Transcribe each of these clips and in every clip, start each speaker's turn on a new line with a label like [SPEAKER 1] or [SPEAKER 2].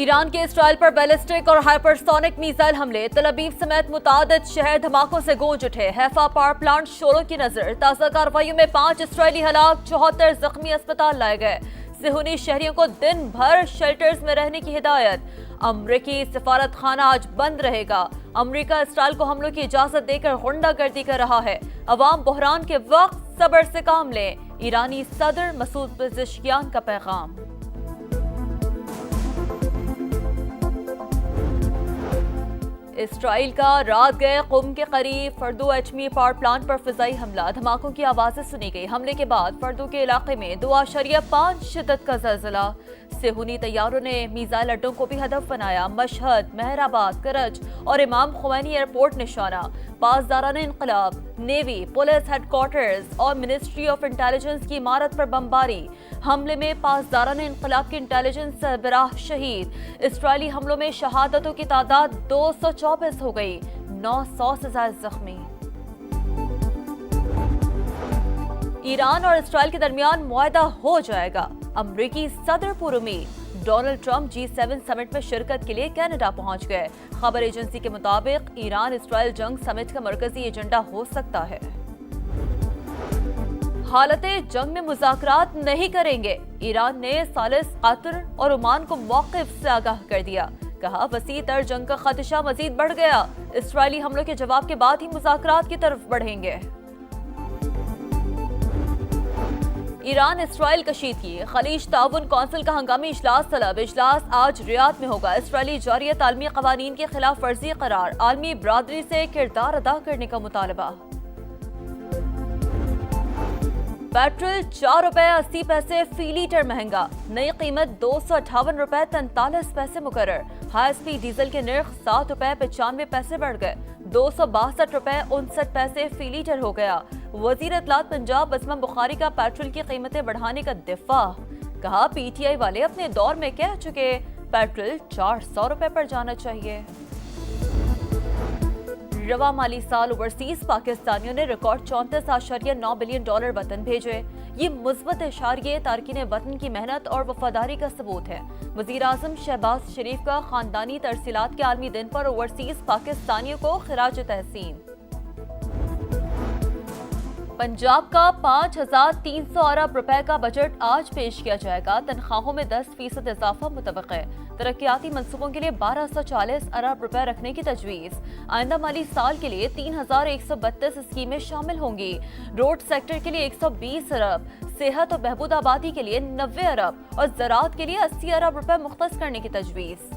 [SPEAKER 1] Iran के Israel पर ballistic और हाइपरसोनिक मिसाइल हमले, तल अवीव समेत मुतादिद शहर धमाकों से गूंज उठे। हैफा पावर प्लांट शोरों की नजर। ताज़ा कार्रवाइयों में 5 इसराइली हलाक, 74 जख्मी अस्पताल लाए गए। सिहूनी शहरियों को दिन भर शेल्टर्स में रहने की हिदायत। अमरीकी सिफारत खाना आज बंद रहेगा। अमरीका इसराइल को हमलों की इजाजत देकर गुंडागर्दी कर रहा है। अवाम बहरान के वक्त सब्र से काम लें। ईरानी सदर मसूद पेज़ेश्कियान का पैगाम। इसराइल का रात गए कुम के करीब फर्दो एटमी पावर प्लांट पर फिजाई हमला, धमाकों की आवाजें सुनी गई। हमले के बाद फर्दो के इलाके में 2.5 शिद्दत का ज़लज़ला। सिहूनी तैयारों ने मिसाइल अड्डों को भी हदफ बनाया। मशहद, मेहराबाद, करज और इमाम खुमैनी एयरपोर्ट निशाना। पासदारान इनकलाब, नेवी, पुलिस हेडक्वार्टर्स और मिनिस्ट्री ऑफ इंटेलिजेंस की इमारत पर बमबारी। हमले में पासदारान इनकलाब की इंटेलिजेंस सरबराह शहीद। इसराइली हमलों में शहादतों की तादाद 224 हो गई, 900 से ज्यादा जख्मी। ईरान और इसराइल के दरमियान मुआहदा हो जाएगा, अमरीकी सदर पुरुमीद। डोनाल्ड ट्रंप G7 समिट में शिरकत के लिए कनाडा पहुंच गए। खबर एजेंसी के मुताबिक ईरान इसराइल जंग समिट का मरकजी एजेंडा हो सकता है। हालते जंग में मुज़ाकरात नहीं करेंगे, ईरान ने सालिस कतर और ओमान को मौक़िफ़ से आगाह कर दिया। कहा, वसी तर जंग का खदशा मजीद बढ़ गया। इसराइली हमलों के जवाब के बाद ही मुज़ाकरात की तरफ बढ़ेंगे। ईरान इसराइल कशीदगी, खलीज ताउन कौंसिल का हंगामी इजलास तलब। इजलास आज रियाद में होगा। इसराइली जारियत आलमी कवानीन के खिलाफ वर्जी करार। आलमी बरादरी से किरदार अदा करने का मुतालबा। पेट्रोल 4 रुपए 80 पैसे फी लीटर महंगा। नई कीमत 258 रुपए 43 पैसे मुकर्रर। हाई स्पीड डीजल के नर्ख 7 रुपए 95 पैसे बढ़ गए, 262 रुपए 59 पैसे फी लीटर हो गया। वजीर इत्तलात पंजाब असमा बुखारी का पेट्रोल की कीमतें बढ़ाने का दिफा। कहा, PTI वाले अपने दौर में कह चुके, पेट्रोल 400 रुपए पर जाना चाहिए। रवा माली साल ओवरसीज पाकिस्तानियों ने रिकॉर्ड 34.9 बिलियन डॉलर वतन भेजे। ये मुस्बत इशारे तारकीन वतन की मेहनत और वफादारी का सबूत है। वजीर आजम शहबाज शरीफ का खानदानी तरसीलात के आलमी दिन पर ओवरसीज पाकिस्तानियों को खिराज तहसीन। पंजाब का 5,300 अरब रुपए का बजट आज पेश किया जाएगा। तनख्वाहों में 10% इजाफा मुतवक्के है। तरक्याती मनसूबों के लिए 1240 अरब रुपए रखने की तजवीज़। आइंदा माली साल के लिए 3,132 स्कीमें शामिल होंगी। रोड सेक्टर के लिए 120 अरब, सेहत और बहबूद आबादी के लिए 90 अरब और ज़राअत के लिए 80 अरब रुपए मुख्तस करने की तजवीज़।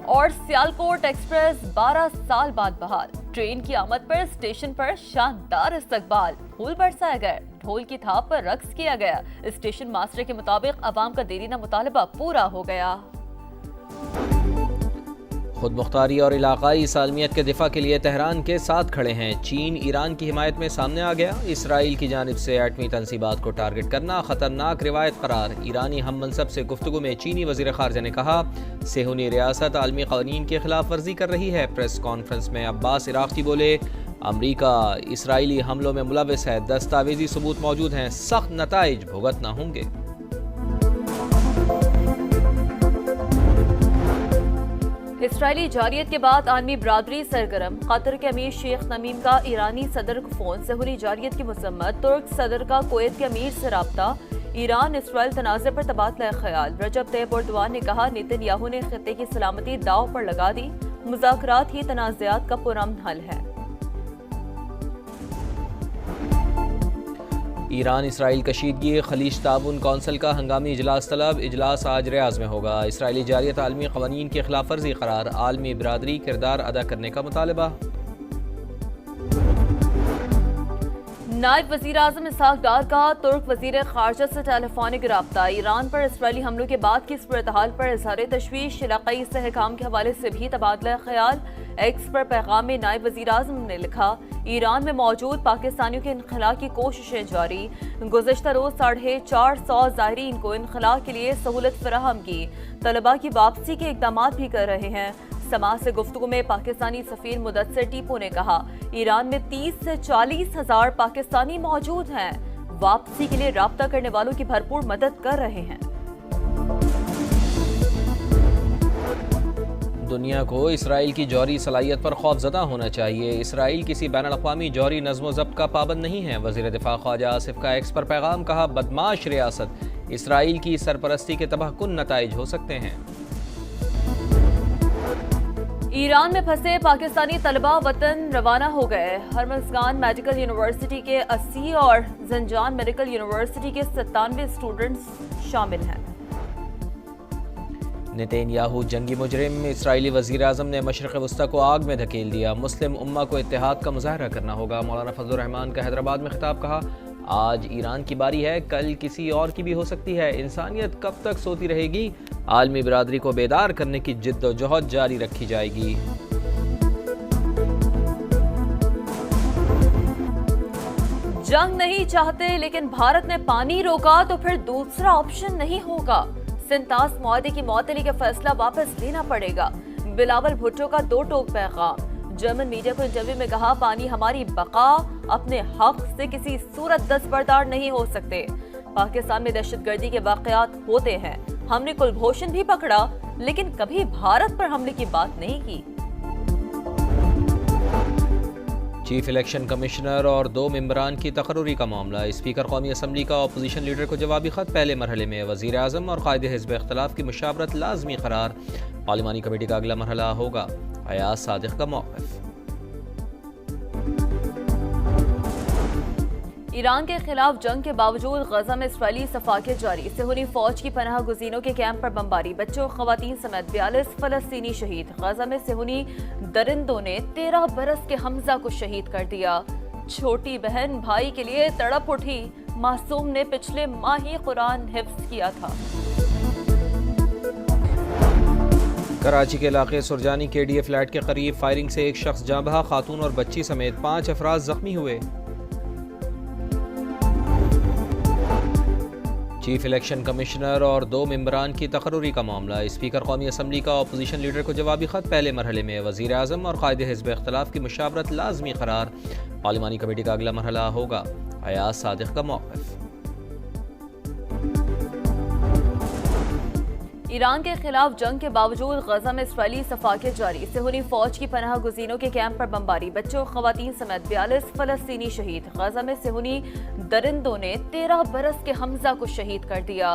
[SPEAKER 1] और सियालकोट एक्सप्रेस 12 साल बाद बहाल। ट्रेन की आमद पर स्टेशन पर शानदार इस्तकबाल। फूल बरसाए गए, ढोल की थाप पर रक्स किया गया। स्टेशन मास्टर के मुताबिक अवाम का देरीना मुतालबा पूरा हो गया।
[SPEAKER 2] खुद मुख्तारी और इलाकाई सालमियत के दिफा के लिए तेहरान के साथ खड़े हैं। चीन ईरान की हिमायत में सामने आ गया। इसराइल की जानिब से एटमी तनसीबात को टारगेट करना खतरनाक रिवायत करार। ईरानी हम मनसब से गुफ्तगू में चीनी वज़ीर ख़ारजा ने कहा, सिहूनी रियासत आलमी क़वानीन की खिलाफ वर्जी कर रही है। प्रेस कॉन्फ्रेंस में अब्बास इराक़ी बोले, अमरीका इसराइली हमलों में मुलविस है, दस्तावेजी सबूत मौजूद हैं, सख्त नताइज भुगतना होंगे।
[SPEAKER 1] इसराइली जारियत के बाद आलमी बरादरी सरगर्म। कतर के अमीर शेख तमीम का ईरानी सदर को फोन। सिहूनी जारियत की मजम्मत। तुर्क सदर का कुवैत के अमीर से राब्ता। ईरान इसराइल तनाज़े पर तबादला ख्याल। रजब तैयब एर्दोआन ने कहा, नेतन्याहू ने खित्ते की सलामती दाव पर लगा दी। मुज़ाकरात ही तनाज़ात का पुरअमन हल है।
[SPEAKER 2] ईरान इसराइल कशीदगी, खलीज ताउन कौंसिल का हंगामी इजलास तलब। इजलास आज रियाज में होगा। इसराइली जारियत आलमी क़वानीन की खिलाफ वर्जी करार। आलमी बरादरी किरदार अदा करने का मुतालबा।
[SPEAKER 1] नायब वज़ीर आज़म इसहाक डार का तुर्क वज़ीर ख़ारजा से टेलीफोनिक रब्ता। ईरान पर इसराइली हमलों के बाद की सूरत-ए-हाल पर इज़हार तशवीश। इलाक़ाई इस्तेहकाम के हवाले से भी तबादला ख्याल। एक्स पर पैगाम में नायब वज़ीर आज़म ने लिखा, ईरान में मौजूद पाकिस्तानियों के इनखला की कोशिशें जारी। गुज़श्ता रोज़ 450 ज़ायरीन को इनखला के लिए सहूलत फराहम की। तलबा की वापसी के इक़दाम भी कर रहे हैं। समाज से गुफ्तगू में पाकिस्तानी सफ़ीर मुदस्सिर टीपू ने कहा, ईरान में 30 से 40 हजार पाकिस्तानी मौजूद हैं। वापसी के लिए राब्ता करने वालों की भरपूर मदद कर रहे हैं।
[SPEAKER 2] दुनिया को इसराइल की जौहरी सलाहियत पर खौफजदा होना चाहिए। इसराइल किसी बैन अल-अक़वामी जौहरी नज़्म ज़ब्त का पाबंद नहीं है। वज़ीर दिफ़ा ख्वाजा आसिफ का एक्स पर पैगाम, कहा बदमाश रियासत इसराइल की सरपरस्ती के तबाहकुन नताइज हो सकते हैं।
[SPEAKER 1] ईरान में फंसे पाकिस्तानी तलबा वतन रवाना हो गए। हरमज़गान मेडिकल यूनिवर्सिटी के 80 और जंजान मेडिकल यूनिवर्सिटी के 97 स्टूडेंट्स शामिल हैं।
[SPEAKER 2] नेतन्याहू जंगी मुजरिम, इसराइली वज़ीर आज़म ने मशरिक़ वस्ता को आग में धकेल दिया। मुस्लिम उम्मा को इत्तेहाद का मुज़ाहरा करना होगा। मौलाना फजलुर रहमान का हैदराबाद में खिताब, कहा आज ईरान की बारी है, कल किसी और की भी हो सकती है। इंसानियत कब तक सोती रहेगी? आलमी बिरादरी को बेदार करने की जिद्दोजहद जारी रखी जाएगी।
[SPEAKER 1] जंग नहीं चाहते लेकिन भारत ने पानी रोका तो फिर दूसरा ऑप्शन नहीं होगा। सिंतास मुआहदे की मुअत्तली का फैसला वापस लेना पड़ेगा। बिलावल भुट्टो का दो टोक पैगाम। जर्मन मीडिया को इंटरव्यू में कहा पानी हमारी बका, अपने हक से किसी सूरत दस्तबरदार नहीं हो सकते। पाकिस्तान में दहशतगर्दी के वाकयात होते हैं, हमने कुलभूषण भी पकड़ा लेकिन कभी भारत पर हमले की बात नहीं की।
[SPEAKER 2] चीफ इलेक्शन कमिश्नर और 2 मेंबरान की तकर्रुरी का मामला। स्पीकर कौमी असम्बली का अपोजिशन लीडर को जवाबी खत। पहले मरहले में वज़ीर आज़म और कायदे हिज़्ब इख्तिलाफ की मुशावरत लाजमी करार। पार्लिमानी कमेटी का अगला मरहला होगा। अयाज सादिक का मौक़िफ़।
[SPEAKER 1] ईरान के खिलाफ जंग के बावजूद गजा में इसराइली सफाके जारी। सेहूनी फौज की पनाह गुज़ीनों के कैंप पर बमबारी। बच्चों खवातीन समेत 42 फलस्तीनी शहीद। गजा में सेहूनी दरिंदों ने 13 बरस के हमजा को शहीद कर दिया। छोटी बहन भाई के लिए तड़प उठी। मासूम ने पिछले माह ही कुरान हिफ्ज किया था।
[SPEAKER 2] कराची के इलाके सुरजानी KDA फ्लैट के करीब फायरिंग से एक शख्स जाँ बहा, खातून और बच्ची समेत 5 अफराद जख्मी हुए। चीफ इलेक्शन कमिश्नर और 2 मेंबरान की तकर्रुरी का मामला। स्पीकर कौमी असम्बली का अपोजिशन लीडर को जवाबी खत। पहले मरहले में वज़ीर आज़म और कायदे हिज़्ब इख्तिलाफ की मुशावरत लाजमी करार। पार्लिमानी कमेटी का अगला मरहला होगा। अयाज सादिक का मौक़िफ़।
[SPEAKER 1] ईरान के खिलाफ जंग के बावजूद गजा में इसराइली सफाके जारी। सेहूनी फौज की पनाह गुज़ीनों के कैंप पर बमबारी। बच्चों खवातीन समेत 42 फलस्तीनी शहीद। गजा में सेहूनी दरिंदों ने 13 बरस के हमजा को शहीद कर दिया।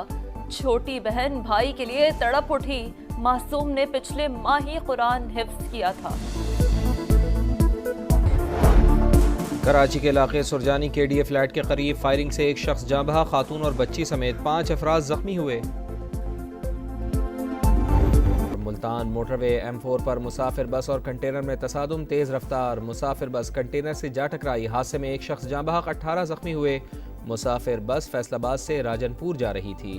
[SPEAKER 1] छोटी बहन भाई के लिए तड़प उठी। मासूम ने पिछले माह ही कुरान हिफ्ज किया था।
[SPEAKER 2] कराची के इलाके सुरजानी KDA फ्लैट के करीब फायरिंग से एक शख्स जाँ बहा, खातून और बच्ची समेत 5 अफराद जख्मी हुए। मुल्तान मोटरवे M4 पर मुसाफिर बस और कंटेनर में तसादुम। तेज़ रफ्तार मुसाफिर बस कंटेनर से जा टकराई। हादसे में एक शख्स जाँ बहक, 18 जख्मी हुए। मुसाफिर बस फैसलाबाद से राजनपुर जा रही थी।